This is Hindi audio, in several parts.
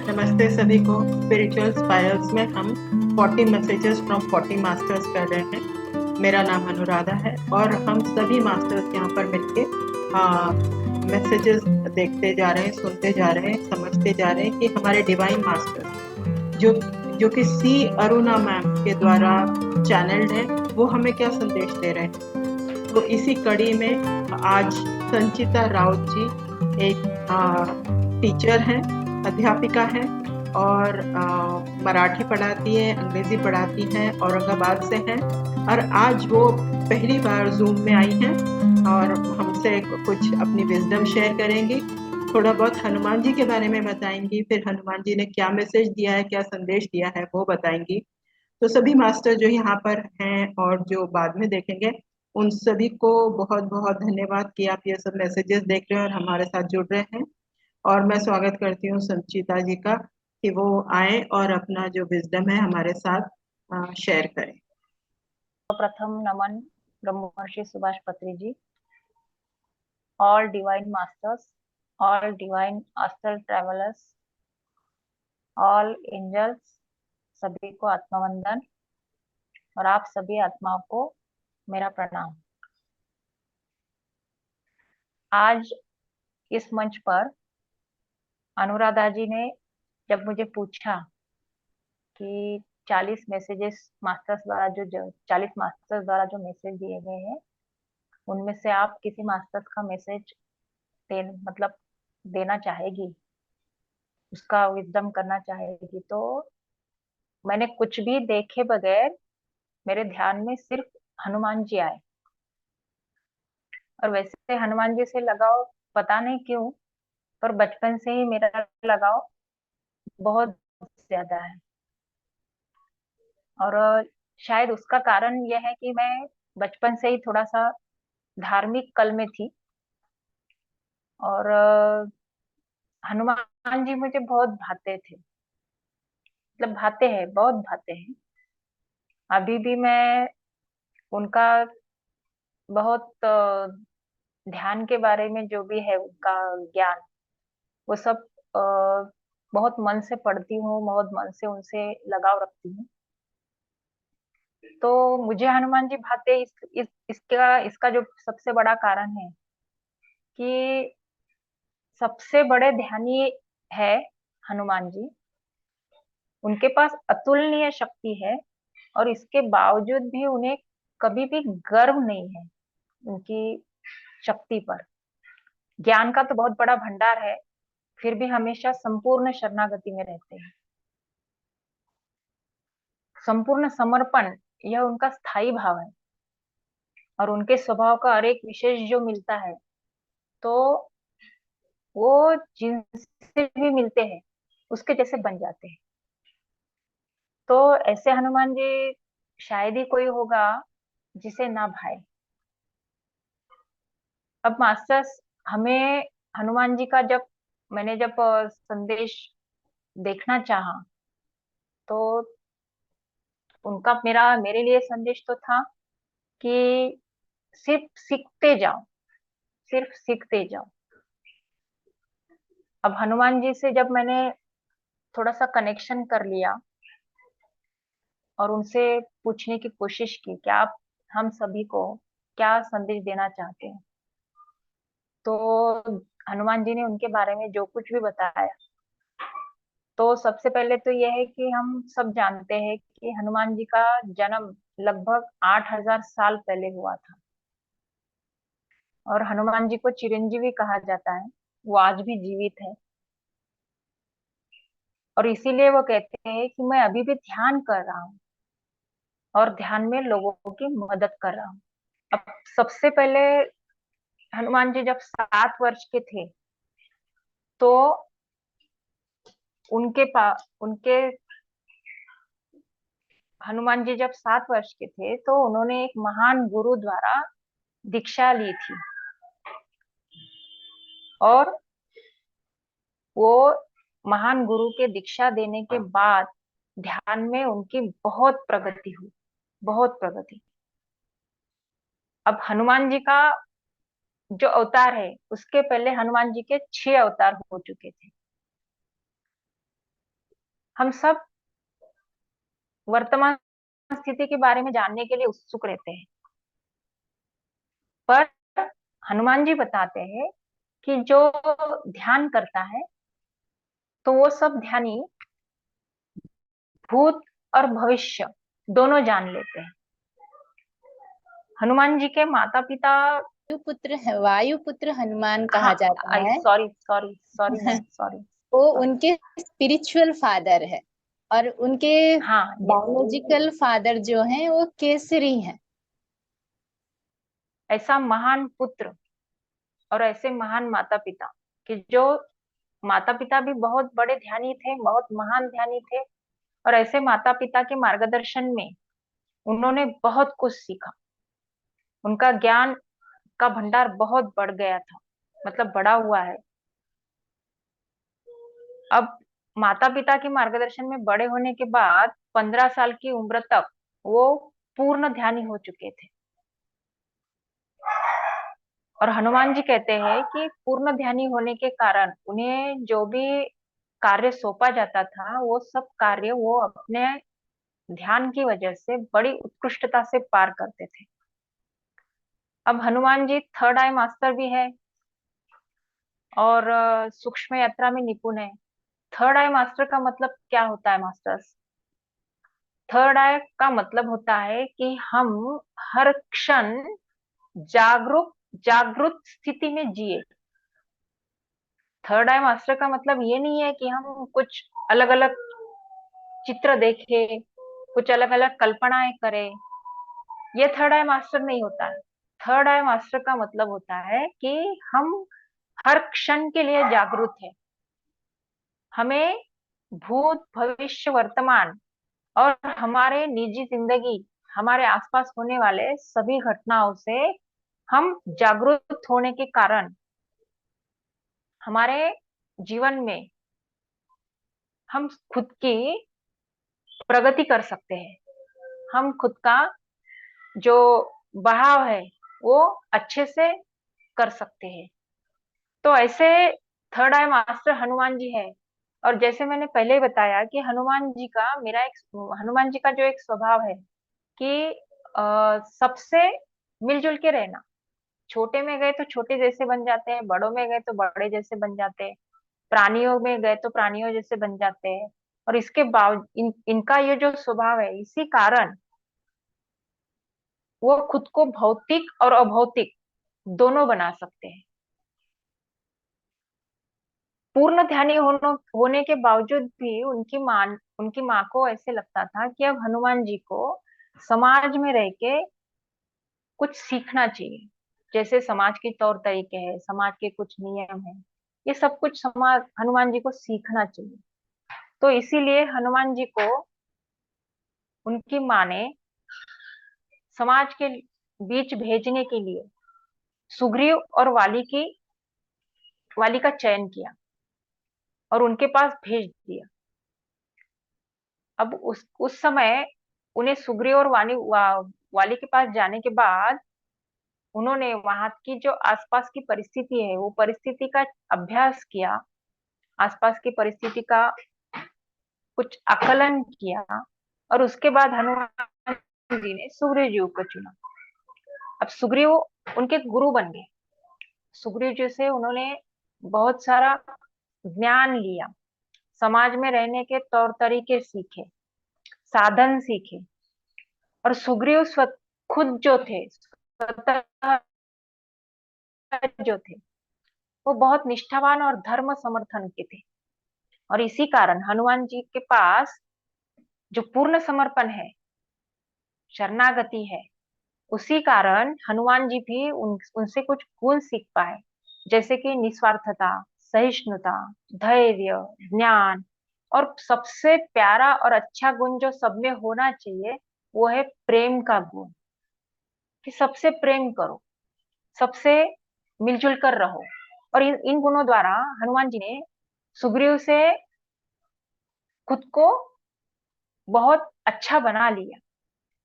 नमस्ते सभी को। स्पिरिचुअल स्पायरल्स में हम 40 मैसेजेस फ्रॉम 40 मास्टर्स कर रहे हैं। मेरा नाम अनुराधा है और हम सभी मास्टर्स यहाँ पर मिलके मैसेजेस देखते जा रहे हैं, सुनते जा रहे हैं, समझते जा रहे हैं कि हमारे डिवाइन मास्टर्स जो जो कि सी अरुणा मैम के द्वारा चैनल्ड है, वो हमें क्या संदेश दे रहे हैं। तो इसी कड़ी में आज संचिता राउत जी एक टीचर हैं, अध्यापिका हैं और मराठी पढ़ाती हैं, अंग्रेजी पढ़ाती हैं, औरंगाबाद से हैं और आज वो पहली बार जूम में आई हैं और हमसे कुछ अपनी विजडम शेयर करेंगी। थोड़ा बहुत हनुमान जी के बारे में बताएंगी, फिर हनुमान जी ने क्या मैसेज दिया है, क्या संदेश दिया है वो बताएंगी। तो सभी मास्टर जो यहाँ पर हैं और जो बाद में देखेंगे, उन सभी को बहुत बहुत धन्यवाद कि आप ये सब मैसेजेस देख रहे हैं और हमारे साथ जुड़ रहे हैं। और मैं स्वागत करती हूँ संचिता जी का कि वो आए और अपना जो विजडम है हमारे साथ शेयर करें। प्रथम नमन Brahmarshi Subhash Patri ji, all divine masters, all divine astral travellers, all angels, सभी को आत्मवंदन और आप सभी आत्माओं को मेरा प्रणाम। आज इस मंच पर अनुराधा जी ने जब मुझे पूछा कि 40 मैसेजेस मास्टर्स द्वारा जो 40 मास्टर्स द्वारा जो मैसेज दिए गए हैं, उनमें से आप किसी मास्टर्स का मैसेज मतलब देना चाहेगी, उसका विजडम करना चाहेगी, तो मैंने कुछ भी देखे बगैर मेरे ध्यान में सिर्फ हनुमान जी आए। और वैसे हनुमान जी से लगाव पता नहीं क्यों, पर बचपन से ही मेरा लगाव बहुत ज्यादा है। और शायद उसका कारण यह है कि मैं बचपन से ही थोड़ा सा धार्मिक कल में थी और हनुमान जी मुझे बहुत भाते थे, मतलब भाते हैं, बहुत भाते हैं। अभी भी मैं उनका बहुत ध्यान के बारे में जो भी है उनका ज्ञान, वो सब बहुत मन से पढ़ती हूँ, बहुत मन से उनसे लगाव रखती हूँ। तो मुझे हनुमान जी भाते इसका जो सबसे बड़ा कारण है कि सबसे बड़े ध्यानी है हनुमान जी। उनके पास अतुलनीय शक्ति है और इसके बावजूद भी उन्हें कभी भी गर्व नहीं है उनकी शक्ति पर। ज्ञान का तो बहुत बड़ा भंडार है, फिर भी हमेशा संपूर्ण शरणागति में रहते हैं। संपूर्ण समर्पण, यह उनका स्थायी भाव है और उनके स्वभाव का हर एक विशेष जो मिलता है, तो वो जिनसे भी मिलते हैं उसके जैसे बन जाते हैं। तो ऐसे हनुमान जी शायद ही कोई होगा जिसे ना भाए। अब मास्टर्स हमें हनुमान जी का मैंने जब संदेश देखना चाहा, तो उनका मेरे लिए संदेश तो था कि सिर्फ सीखते जाओ, सिर्फ सीखते जाओ। अब हनुमान जी से जब मैंने थोड़ा सा कनेक्शन कर लिया और उनसे पूछने की कोशिश की कि आप हम सभी को क्या संदेश देना चाहते हैं, तो हनुमान जी ने उनके बारे में जो कुछ भी बताया, तो सबसे पहले तो यह है कि हम सब जानते हैं कि हनुमान जी का जन्म लगभग 8,000 साल पहले हुआ था और हनुमान जी को चिरंजीवी कहा जाता है। वो आज भी जीवित है और इसीलिए वो कहते हैं कि मैं अभी भी ध्यान कर रहा हूँ और ध्यान में लोगों की मदद कर रहा हूँ। अब सबसे पहले हनुमान जी जब 7 वर्ष के थे, तो उनके हनुमान जी जब 7 वर्ष के थे, तो उन्होंने एक महान गुरु द्वारा दीक्षा ली थी और वो महान गुरु के दीक्षा देने के बाद ध्यान में उनकी बहुत प्रगति हुई, बहुत प्रगति। अब हनुमान जी का जो अवतार है, उसके पहले हनुमान जी के 6 अवतार हो चुके थे। हम सब वर्तमान स्थिति के बारे में जानने के लिए उत्सुक रहते हैं, पर हनुमान जी बताते हैं कि जो ध्यान करता है तो वो सब ध्यानी भूत और भविष्य दोनों जान लेते हैं। हनुमान जी के माता पिता, वायुपुत्र हनुमान हाँ, कहा जाता है। Sorry sorry sorry ma'am, sorry. वो उनके स्पिरिचुअल फादर है, और उनके हाँ, बायोलॉजिकल फादर जो हैं वो केसरी हैं। ऐसा महान पुत्र और ऐसे महान माता पिता, कि जो माता पिता भी बहुत बड़े ध्यानी थे, बहुत महान ध्यानी थे, और ऐसे माता पिता के मार्गदर्शन में उन्होंने बहुत कुछ सीखा। उनका ज्ञान का भंडार बहुत बढ़ गया था, मतलब बढ़ा हुआ है। अब माता पिता के मार्गदर्शन में बड़े होने के बाद 15 साल की उम्र तक वो पूर्ण ध्यानी हो चुके थे। और हनुमान जी कहते हैं कि पूर्ण ध्यानी होने के कारण उन्हें जो भी कार्य सौंपा जाता था, वो सब कार्य वो अपने ध्यान की वजह से बड़ी उत्कृष्टता से पार करते थे। अब हनुमान जी थर्ड आई मास्टर भी है और सूक्ष्म यात्रा में निपुण है। थर्ड आई मास्टर का मतलब क्या होता है मास्टर्स? थर्ड आई का मतलब होता है कि हम हर क्षण जागरूक जागृत स्थिति में जिए। थर्ड आई मास्टर का मतलब ये नहीं है कि हम कुछ अलग अलग चित्र देखें, कुछ अलग अलग कल्पनाएं करें। ये थर्ड आई मास्टर नहीं होता है। थर्ड आई मास्टर का मतलब होता है कि हम हर क्षण के लिए जागरूक है। हमें भूत भविष्य वर्तमान और हमारे निजी जिंदगी, हमारे आसपास होने वाले सभी घटनाओं से हम जागरूक होने के कारण हमारे जीवन में हम खुद की प्रगति कर सकते हैं। हम खुद का जो बहाव है वो अच्छे से कर सकते हैं। तो ऐसे थर्ड आई मास्टर हनुमान जी है। और जैसे मैंने पहले ही बताया कि हनुमान जी का जो एक स्वभाव है कि सबसे मिलजुल के रहना। छोटे में गए तो छोटे जैसे बन जाते हैं, बड़ों में गए तो बड़े जैसे बन जाते हैं, प्राणियों में गए तो प्राणियों जैसे बन जाते हैं। और इसके बावजूद इनका ये जो स्वभाव है, इसी कारण वो खुद को भौतिक और अभौतिक दोनों बना सकते हैं। पूर्ण ध्यानी होने के बावजूद भी उनकी माँ को ऐसे लगता था कि अब हनुमान जी को समाज में रह के कुछ सीखना चाहिए। जैसे समाज के तौर तरीके हैं, समाज के कुछ नियम हैं, ये सब कुछ समाज हनुमान जी को सीखना चाहिए। तो इसीलिए हनुमान जी को उनकी माँ ने समाज के बीच भेजने के लिए सुग्रीव और वाली का चयन किया और उनके पास भेज दिया। अब उस समय उन्हें सुग्रीव और वाली के पास जाने के बाद उन्होंने वहां की जो आसपास की परिस्थिति है, वो परिस्थिति का अभ्यास किया, आसपास की परिस्थिति का कुछ आकलन किया, और उसके बाद हनुमान जी ने सुग्रीव जी को चुना। अब सुग्रीव उनके गुरु बन गए। सुग्रीव जी से उन्होंने बहुत सारा ज्ञान लिया, समाज में रहने के तौर तरीके सीखे, साधन सीखे। और सुग्रीव खुद जो थे, स्वतः जो थे, वो बहुत निष्ठावान और धर्म समर्थन के थे। और इसी कारण हनुमान जी के पास जो पूर्ण समर्पण है, शरणागति है, उसी कारण हनुमान जी भी उनसे कुछ गुण सीख पाए, जैसे कि निस्वार्थता, सहिष्णुता, धैर्य, ज्ञान। और सबसे प्यारा और अच्छा गुण जो सब में होना चाहिए, वो है प्रेम का गुण, कि सबसे प्रेम करो, सबसे मिलजुल कर रहो। और इन गुणों द्वारा हनुमान जी ने सुग्रीव से खुद को बहुत अच्छा बना लिया।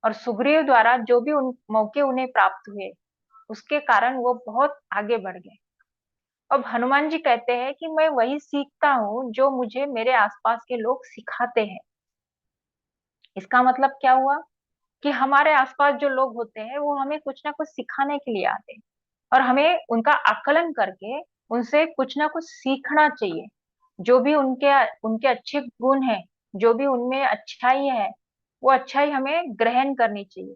और सुग्रीव द्वारा जो भी उन मौके उन्हें प्राप्त हुए, उसके कारण वो बहुत आगे बढ़ गए। अब हनुमान जी कहते हैं कि मैं वही सीखता हूँ जो मुझे मेरे आसपास के लोग सिखाते हैं। इसका मतलब क्या हुआ कि हमारे आसपास जो लोग होते हैं वो हमें कुछ ना कुछ सिखाने के लिए आते हैं, और हमें उनका आकलन करके उनसे कुछ ना कुछ सीखना चाहिए। जो भी उनके उनके अच्छे गुण हैं, जो भी उनमें अच्छाई है, वो अच्छाई हमें ग्रहण करनी चाहिए।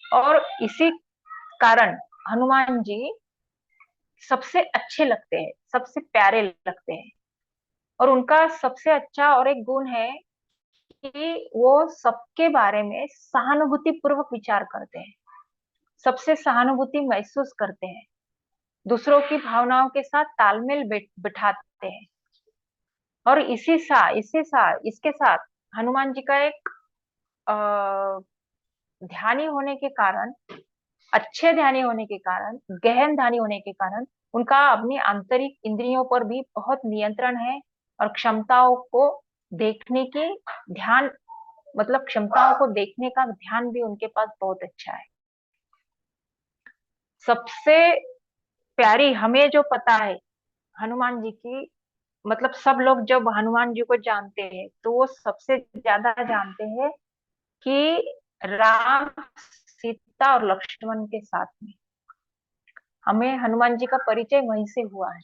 और इसी कारण हनुमान जी सबसे अच्छे लगते हैं, सबसे प्यारे लगते हैं। और उनका सबसे अच्छा और एक गुण है कि वो सबके बारे में सहानुभूति पूर्वक विचार करते हैं, सबसे सहानुभूति महसूस करते हैं, दूसरों की भावनाओं के साथ तालमेल बिठाते हैं। और इसके साथ हनुमान जी का एक अ, ध्यानी होने के कारण, अच्छे ध्यानी होने के कारण, गहन ध्यानी होने के कारण उनका अपनी आंतरिक इंद्रियों पर भी बहुत नियंत्रण है। और क्षमताओं को देखने की ध्यान, मतलब क्षमताओं को देखने का ध्यान भी उनके पास बहुत अच्छा है। सबसे प्यारी हमें जो पता है हनुमान जी की, मतलब सब लोग जब हनुमान जी को जानते हैं तो वो सबसे ज्यादा जानते हैं कि राम, सीता और लक्ष्मण के साथ में हमें हनुमान जी का परिचय वहीं से हुआ है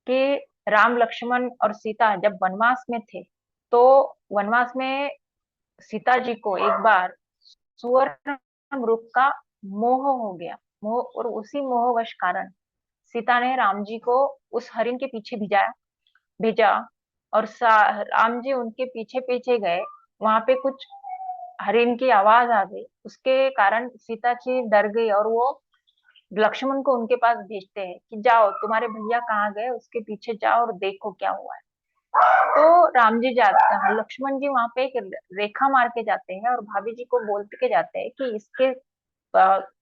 कि राम, लक्ष्मण और सीता जब वनवास में थे, तो वनवास में सीता जी को एक बार सुवर्ण मृग का मोह हो गया। मोह, और उसी मोहवश कारण सीता ने राम जी को उस हरिण के पीछे भेजा। और राम जी उनके पीछे पीछे गए। वहां पे कुछ हरिण की आवाज आ गई, उसके कारण सीता जी डर गई, और वो लक्ष्मण को उनके पास भेजते हैं कि जाओ, तुम्हारे भैया कहाँ गए, उसके पीछे जाओ और देखो क्या हुआ है। तो राम जी जाते हैं, लक्ष्मण जी वहां पे एक रेखा मार के जाते हैं और भाभी जी को बोल के जाते हैं कि इसके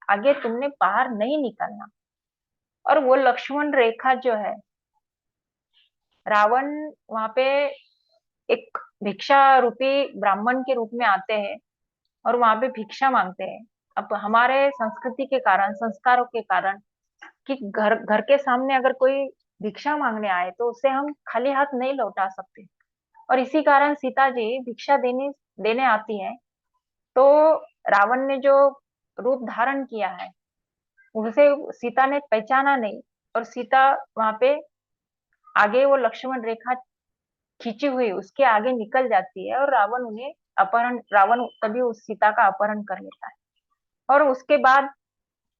आगे तुमने बाहर नहीं निकलना। और वो लक्ष्मण रेखा जो है, रावण वहां पे एक भिक्षा रूपी ब्राह्मण के रूप में आते हैं और वहां पे भिक्षा मांगते हैं। अब हमारे संस्कृति के कारण, संस्कारों के कारण, कि घर घर के सामने अगर कोई भिक्षा मांगने आए तो उसे हम खाली हाथ नहीं लौटा सकते। और इसी कारण सीता जी भिक्षा देने देने आती हैं, तो रावण ने जो रूप धारण किया है उसे सीता ने पहचाना नहीं। और सीता वहां पे आगे वो लक्ष्मण रेखा खींची हुई उसके आगे निकल जाती है, और रावण तभी उस सीता का अपहरण कर लेता है। और उसके बाद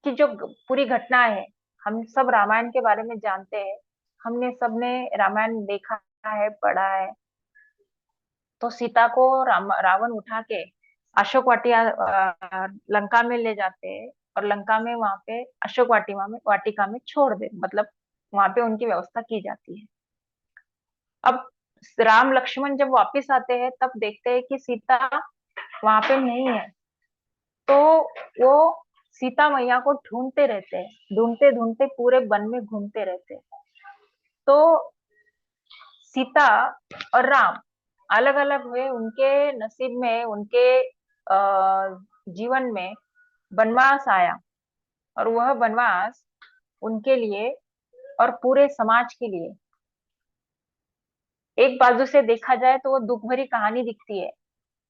की जो पूरी घटना है, हम सब रामायण के बारे में जानते हैं, हमने सबने रामायण देखा है, पढ़ा है। तो सीता को रावण उठा के अशोक लंका में ले जाते हैं, और लंका में वहां पे अशोक वाटिका में छोड़ दे, मतलब वहां पे उनकी व्यवस्था की जाती है। अब राम लक्ष्मण जब वापिस आते हैं तब देखते हैं कि सीता वहां पे नहीं है। तो वो सीता मैया को ढूंढते रहते हैं, ढूंढते ढूंढते पूरे वन में घूमते रहते हैं। तो सीता और राम अलग अलग हुए, उनके नसीब में, उनके जीवन में वनवास आया। और वह वनवास उनके लिए और पूरे समाज के लिए, एक बाजू से देखा जाए तो वो दुख भरी कहानी दिखती है,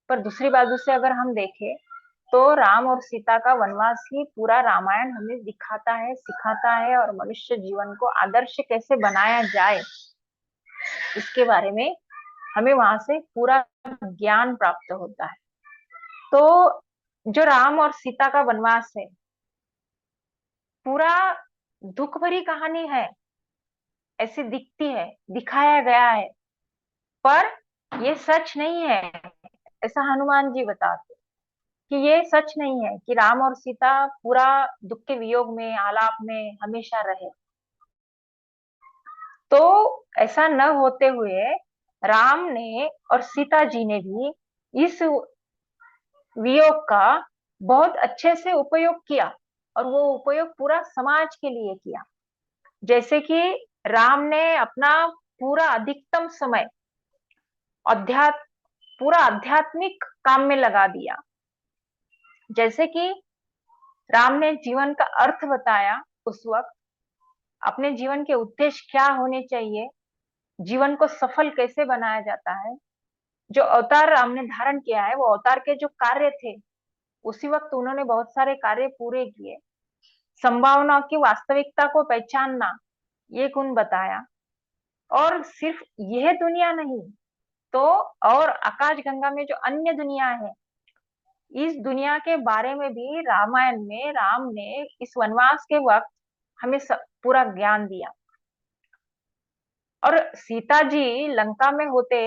पर दूसरी बाजू से अगर हम देखें तो राम और सीता का वनवास ही पूरा रामायण हमें दिखाता है, सिखाता है, और मनुष्य जीवन को आदर्श कैसे बनाया जाए इसके बारे में हमें वहां से पूरा ज्ञान प्राप्त होता है। तो जो राम और सीता का वनवास है, पूरा दुख भरी कहानी है, ऐसी दिखती है, दिखाया गया है, पर ये सच नहीं है। ऐसा हनुमान जी बताते कि ये सच नहीं है कि राम और सीता पूरा दुख के वियोग में, आलाप में हमेशा रहे। तो ऐसा न होते हुए राम ने और सीता जी ने भी इस वियोग का बहुत अच्छे से उपयोग किया, और वो उपयोग पूरा समाज के लिए किया। जैसे कि राम ने अपना पूरा अधिकतम समय अध्यात्म पूरा आध्यात्मिक काम में लगा दिया। जैसे कि राम ने जीवन का अर्थ बताया उस वक्त, अपने जीवन के उद्देश्य क्या होने चाहिए, जीवन को सफल कैसे बनाया जाता है। जो अवतार हमने धारण किया है, वो अवतार के जो कार्य थे, उसी वक्त उन्होंने बहुत सारे कार्य पूरे किए। संभावनाओं की वास्तविकता को पहचानना, ये गुण बताया। और सिर्फ यह दुनिया नहीं, तो और आकाश गंगा में जो अन्य दुनिया है, इस दुनिया के बारे में भी रामायण में राम ने इस वनवास के वक्त हमें पूरा ज्ञान दिया। और सीता जी लंका में होते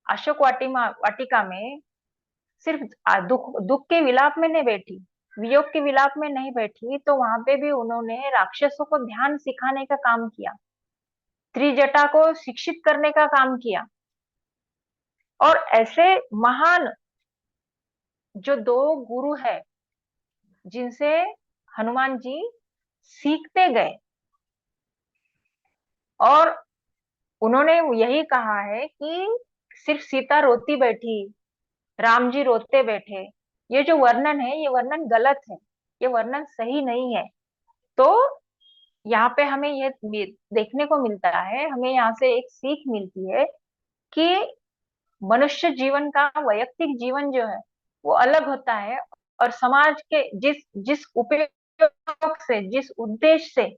अशोक वाटिका में सिर्फ दुख दुख के विलाप में नहीं बैठी, वियोग के विलाप में नहीं बैठी, तो वहां पे भी उन्होंने राक्षसों को ध्यान सिखाने का काम किया, त्रिजटा को शिक्षित करने का काम किया। और ऐसे महान जो दो गुरु है, जिनसे हनुमान जी सीखते गए, और उन्होंने यही कहा है कि सिर्फ सीता रोती बैठी, राम जी रोते बैठे, ये जो वर्णन है, ये वर्णन गलत है, ये वर्णन सही नहीं है। तो यहाँ पे हमें ये देखने को मिलता है, हमें यहाँ से एक सीख मिलती है कि मनुष्य जीवन का वैयक्तिक जीवन जो है वो अलग होता है, और समाज के जिस जिस उपयोग से, जिस उद्देश्य से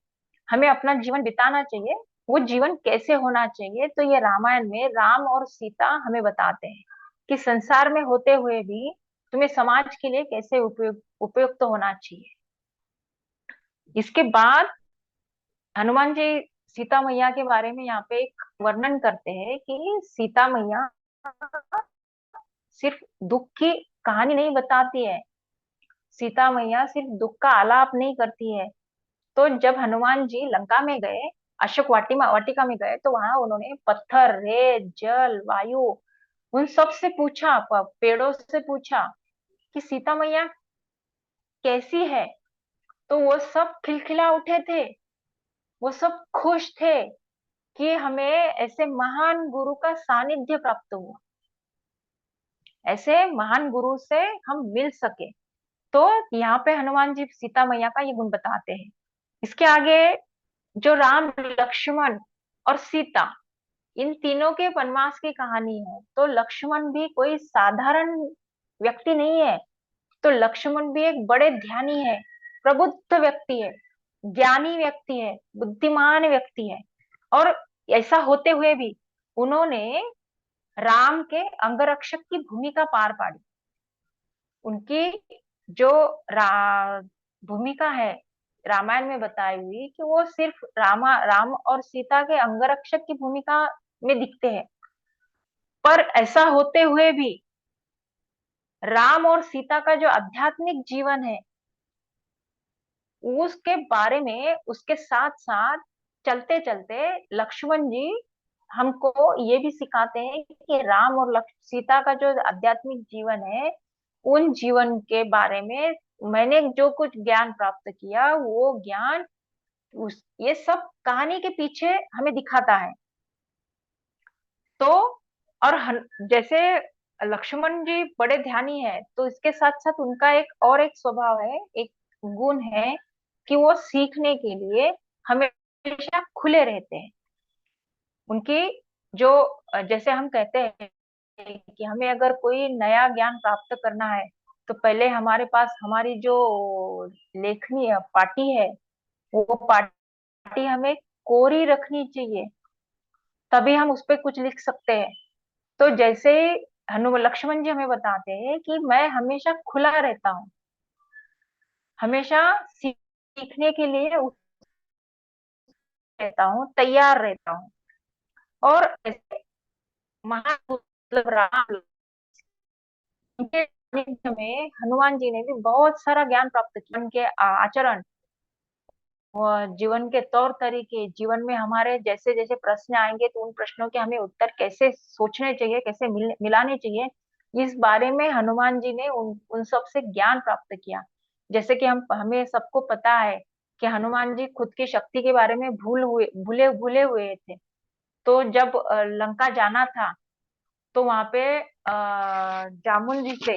हमें अपना जीवन बिताना चाहिए, वो जीवन कैसे होना चाहिए। तो ये रामायण में राम और सीता हमें बताते हैं कि संसार में होते हुए भी तुम्हें समाज के लिए कैसे उपयुक्त होना चाहिए। इसके बाद हनुमान जी सीता मैया के बारे में यहाँ पे एक वर्णन करते हैं कि सीता मैया सिर्फ दुख की कहानी नहीं बताती है, सीता मैया सिर्फ दुख का आलाप नहीं करती है। तो जब हनुमान जी लंका में गए, अशोक वाटिका वाटिका में गए, तो वहां उन्होंने पत्थर, रेत, जल, वायु, उन सब से पूछा, पेड़ों से पूछा कि सीता मैया कैसी है। तो वो सब खिलखिला उठे थे, वो सब खुश थे कि हमें ऐसे महान गुरु का सानिध्य प्राप्त हुआ, ऐसे महान गुरु से हम मिल सके। तो यहाँ पे हनुमान जी सीता मैया का ये गुण बताते हैं। इसके आगे जो राम, लक्ष्मण और सीता, इन तीनों के वनवास की कहानी है। तो लक्ष्मण भी कोई साधारण व्यक्ति नहीं है, तो लक्ष्मण भी एक बड़े ध्यानी है, प्रबुद्ध व्यक्ति है, ज्ञानी व्यक्ति है, बुद्धिमान व्यक्ति है। और ऐसा होते हुए भी उन्होंने राम के अंगरक्षक की भूमिका पार पाड़ी। उनकी जो भूमिका है रामायण में बताई हुई, कि वो सिर्फ राम और सीता के अंगरक्षक की भूमिका में दिखते हैं। पर ऐसा होते हुए भी राम और सीता का जो आध्यात्मिक जीवन है, उसके बारे में, उसके साथ साथ चलते चलते लक्ष्मण जी हमको ये भी सिखाते हैं कि राम और सीता का जो आध्यात्मिक जीवन है, उन जीवन के बारे में मैंने जो कुछ ज्ञान प्राप्त किया, वो ज्ञान ये सब कहानी के पीछे हमें दिखाता है। तो और जैसे लक्ष्मण जी बड़े ध्यानी है, तो इसके साथ साथ उनका एक स्वभाव है, एक गुण है कि वो सीखने के लिए हमेशा खुले रहते हैं। उनकी जो जैसे हम कहते हैं कि हमें अगर कोई नया ज्ञान प्राप्त करना है, तो पहले हमारे पास हमारी जो लेखनी पाटी है, वो पाटी हमें कोरी रखनी चाहिए, तभी हम उस पर कुछ लिख सकते हैं। तो जैसे हनुमान लक्ष्मण जी हमें बताते हैं कि मैं हमेशा खुला रहता हूँ, हमेशा सीखने के लिए रहता हूँ, तैयार रहता हूँ। और ऐसे महान मतलब राम, उनके सानिध्य में हनुमान जी ने भी बहुत सारा ज्ञान प्राप्त किया। उनके आचरण, जीवन के तौर तरीके, जीवन में हमारे जैसे जैसे प्रश्न आएंगे, तो उन प्रश्नों के हमें उत्तर कैसे सोचने चाहिए, कैसे मिलाने चाहिए, इस बारे में हनुमान जी ने उन सब से ज्ञान प्राप्त किया। जैसे कि हमें सबको पता है कि हनुमान जी खुद की शक्ति के बारे में भूले भूले हुए थे। तो जब लंका जाना था, तो वहां पे जामुन जी से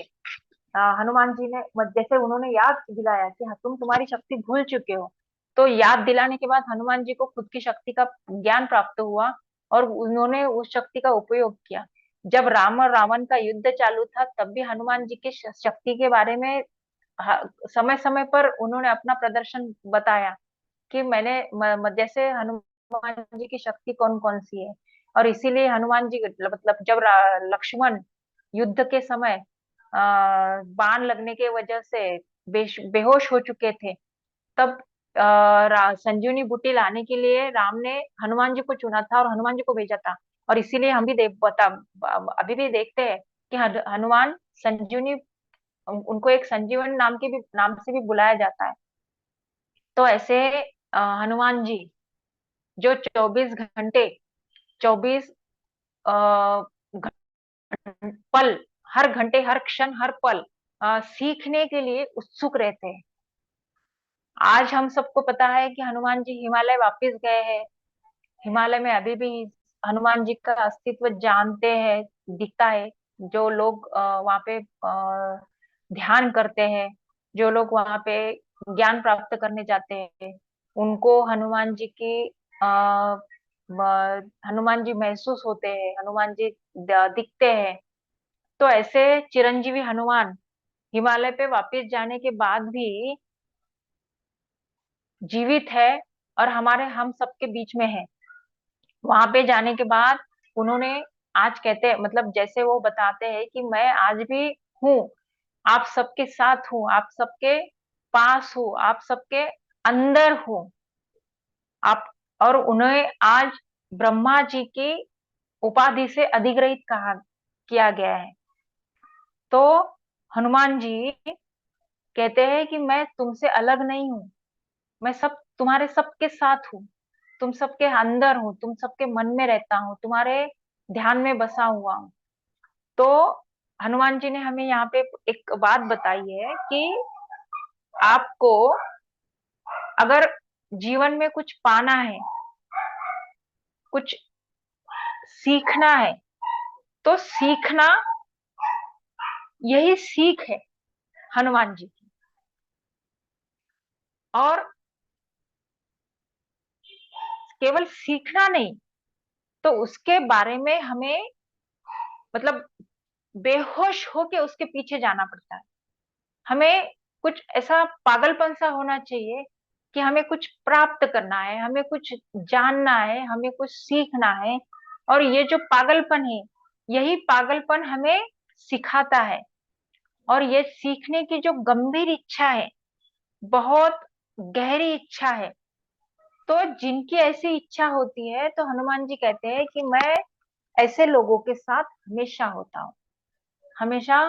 हनुमान जी ने जैसे उन्होंने याद दिलाया कि हाँ, तुम्हारी शक्ति भूल चुके हो, तो याद दिलाने के बाद हनुमान जी को खुद की शक्ति का ज्ञान प्राप्त हुआ और उन्होंने उस शक्ति का उपयोग किया। जब राम और रावण का युद्ध चालू था तब भी हनुमान जी की शक्ति के बारे में समय समय पर उन्होंने अपना प्रदर्शन बताया कि मैंने जैसे हनुमान जी की शक्ति कौन कौन सी है। और इसीलिए हनुमान जी मतलब जब लक्ष्मण युद्ध के समय बाण लगने के वजह से बेहोश हो चुके थे, तब संजीवनी बूटी लाने के लिए राम ने हनुमान जी को चुना था और हनुमान जी को भेजा था। और इसीलिए हम भी अभी भी देखते हैं कि हनुमान संजीवनी, उनको एक संजीवन नाम से भी बुलाया जाता है। तो ऐसे हनुमान जी जो 24 पल, हर घंटे, हर क्षण, हर पल सीखने के लिए उत्सुक रहते हैं। आज हम सबको पता है कि हनुमान जी हिमालय वापस गए हैं। हिमालय में अभी भी हनुमान जी का अस्तित्व जानते हैं, दिखता है। जो लोग वहाँ पे ध्यान करते हैं, जो लोग वहाँ पे ज्ञान प्राप्त करने जाते हैं, उनको हनुमान जी की हनुमान जी महसूस होते हैं, हनुमान जी दिखते हैं। तो ऐसे चिरंजीवी हनुमान हिमालय पे वापस जाने के बाद भी जीवित है और हम सबके बीच में है। वहां पे जाने के बाद उन्होंने, आज कहते हैं, मतलब जैसे वो बताते हैं कि मैं आज भी हूँ, आप सबके साथ हूँ, आप सबके पास हूँ, आप सबके अंदर हूँ। आप, और उन्हें आज ब्रह्मा जी की उपाधि से अधिग्रहित कहा किया गया है। तो हनुमान जी कहते हैं कि मैं तुमसे अलग नहीं हूँ, मैं तुम्हारे सबके साथ हूँ, तुम सबके अंदर हूँ, तुम सबके मन में रहता हूँ, तुम्हारे ध्यान में बसा हुआ हूँ। तो हनुमान जी ने हमें यहाँ पे एक बात बताई है कि आपको अगर जीवन में कुछ पाना है, कुछ सीखना है, तो सीखना, यही सीख है हनुमान जी की। और केवल सीखना नहीं, तो उसके बारे में हमें, मतलब बेहोश होके उसके पीछे जाना पड़ता है। हमें कुछ ऐसा पागलपन सा होना चाहिए कि हमें कुछ प्राप्त करना है, हमें कुछ जानना है, हमें कुछ सीखना है। और ये जो पागलपन है, यही पागलपन हमें सिखाता है। और ये सीखने की जो गंभीर इच्छा है, बहुत गहरी इच्छा है, तो जिनकी ऐसी इच्छा होती है, तो हनुमान जी कहते हैं कि मैं ऐसे लोगों के साथ हमेशा होता हूँ, हमेशा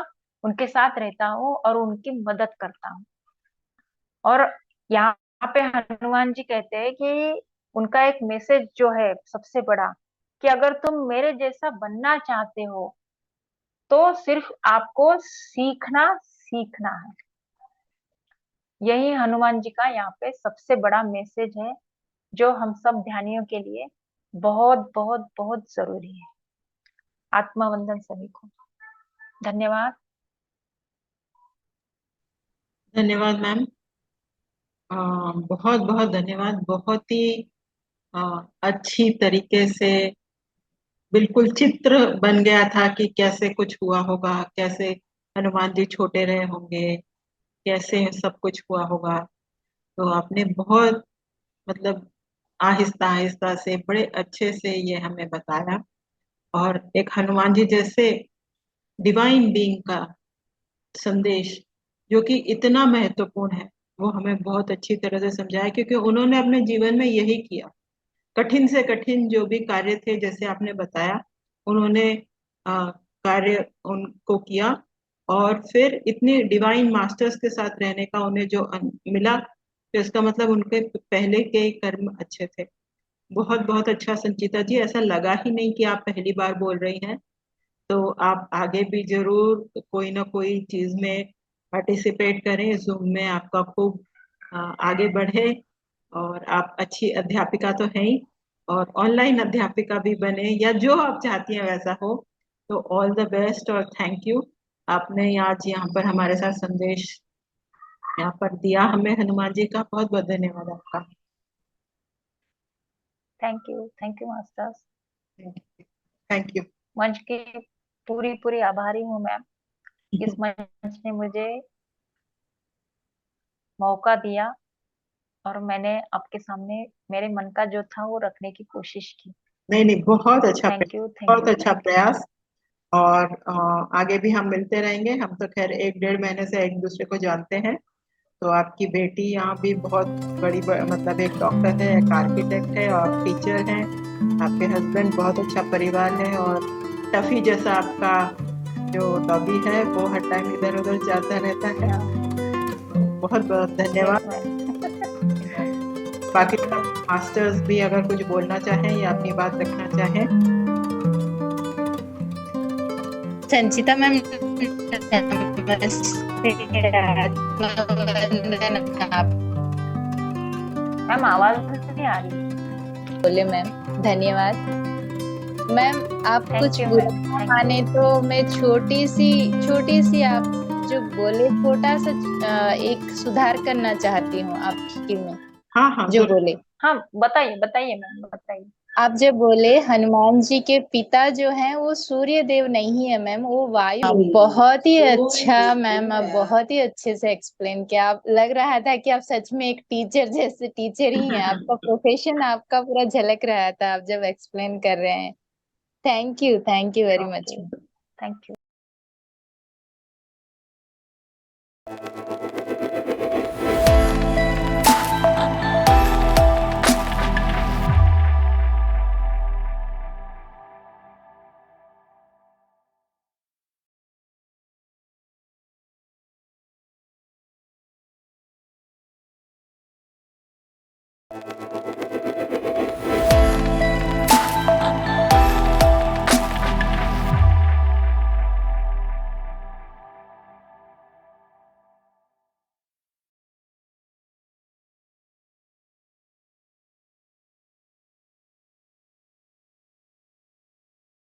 उनके साथ रहता हूँ और उनकी मदद करता हूँ। और यहाँ पे हनुमान जी कहते हैं कि उनका एक मैसेज जो है सबसे बड़ा, कि अगर तुम मेरे जैसा बनना चाहते हो तो सिर्फ आपको सीखना है। यही हनुमान जी का यहाँ पे सबसे बड़ा मैसेज है, जो हम सब ध्यानियों के लिए बहुत बहुत बहुत जरूरी है। आत्मा वंदन सभी को। धन्यवाद। धन्यवाद मैम। बहुत बहुत धन्यवाद। बहुत ही अच्छी तरीके से बिल्कुल चित्र बन गया था कि कैसे कुछ हुआ होगा, कैसे हनुमान जी छोटे रहे होंगे, कैसे सब कुछ हुआ होगा। तो आपने बहुत, मतलब आहिस्ता आहिस्ता से बड़े अच्छे से ये हमें बताया। और एक हनुमान जी जैसे डिवाइन बीइंग का संदेश जो कि इतना महत्वपूर्ण है, वो हमें बहुत अच्छी तरह से समझाया, क्योंकि उन्होंने अपने जीवन में यही किया। कठिन से कठिन जो भी कार्य थे, जैसे आपने बताया, उन्होंने कार्य उनको किया। और फिर इतनी डिवाइन मास्टर्स के साथ रहने का उन्हें जो मिला, तो इसका मतलब उनके पहले के कर्म अच्छे थे। बहुत बहुत अच्छा संचिता जी, ऐसा लगा ही नहीं कि आप पहली बार बोल रही हैं। तो आप आगे भी जरूर कोई ना कोई चीज में पार्टिसिपेट करें, जूम में आपका खूब आगे बढ़े। और आप अच्छी अध्यापिका तो हैं ही, और ऑनलाइन अध्यापिका भी बने, या जो आप चाहती हैं वैसा हो। तो ऑल द बेस्ट और थैंक यू। आपने आज यहाँ पर हमारे साथ संदेश यहाँ पर दिया हमें हनुमान जी का। बहुत बहुत धन्यवाद आपका। Thank you masters. Thank you. मंच की पूरी पूरी आभारी हूँ मैम। इस मंच ने मुझे मौका दिया और मैंने आपके सामने मेरे मन का जो था वो रखने की कोशिश की। नहीं नहीं, बहुत अच्छा थैंक प्रयास, यू थैंक बहुत यू अच्छा थैंक यू। प्रयास। और आगे भी हम मिलते रहेंगे। हम तो खैर 1 डेढ़ महीने से एक दूसरे को जानते हैं। तो आपकी बेटी यहाँ भी बहुत मतलब एक डॉक्टर है, एक आर्किटेक्ट है और टीचर है। आपके हस्बैंड बहुत अच्छा परिवार है, और टफी जैसा आपका जो डॉबी है वो हर टाइम इधर उधर जाता रहता है। बहुत बहुत यस धन्यवाद। मैम। बाकी थैंक सब यू। मास्टर्स भी अगर कुछ बोलना चाहें या अपनी बात रखना चाहें। संचिता मैम, नमस्ते, आत्मा वंदन। आप मैम आवाज नहीं आ रही। बोले मैम, धन्यवाद मैम। आप थैंक कुछ यू बुरा मैम ना थैंक यू। माने तो मैं छोटी सी आप जो बोले छोटा सा एक सुधार करना चाहती हूँ आपकी में। हाँ हाँ, जो जरूर। बोले, हाँ बताइए बताइए मैम बताइए। आप जब बोले हनुमान जी के पिता जो हैं वो सूर्य देव नहीं है मैम, वो वायु। बहुत ही अच्छा मैम, आप बहुत ही अच्छे से एक्सप्लेन किया। आप लग रहा था कि आप सच में एक टीचर जैसे टीचर ही हैं। आपका प्रोफेशन आपका पूरा झलक रहा था आप जब एक्सप्लेन कर रहे हैं। Thank you very much. Okay thank you.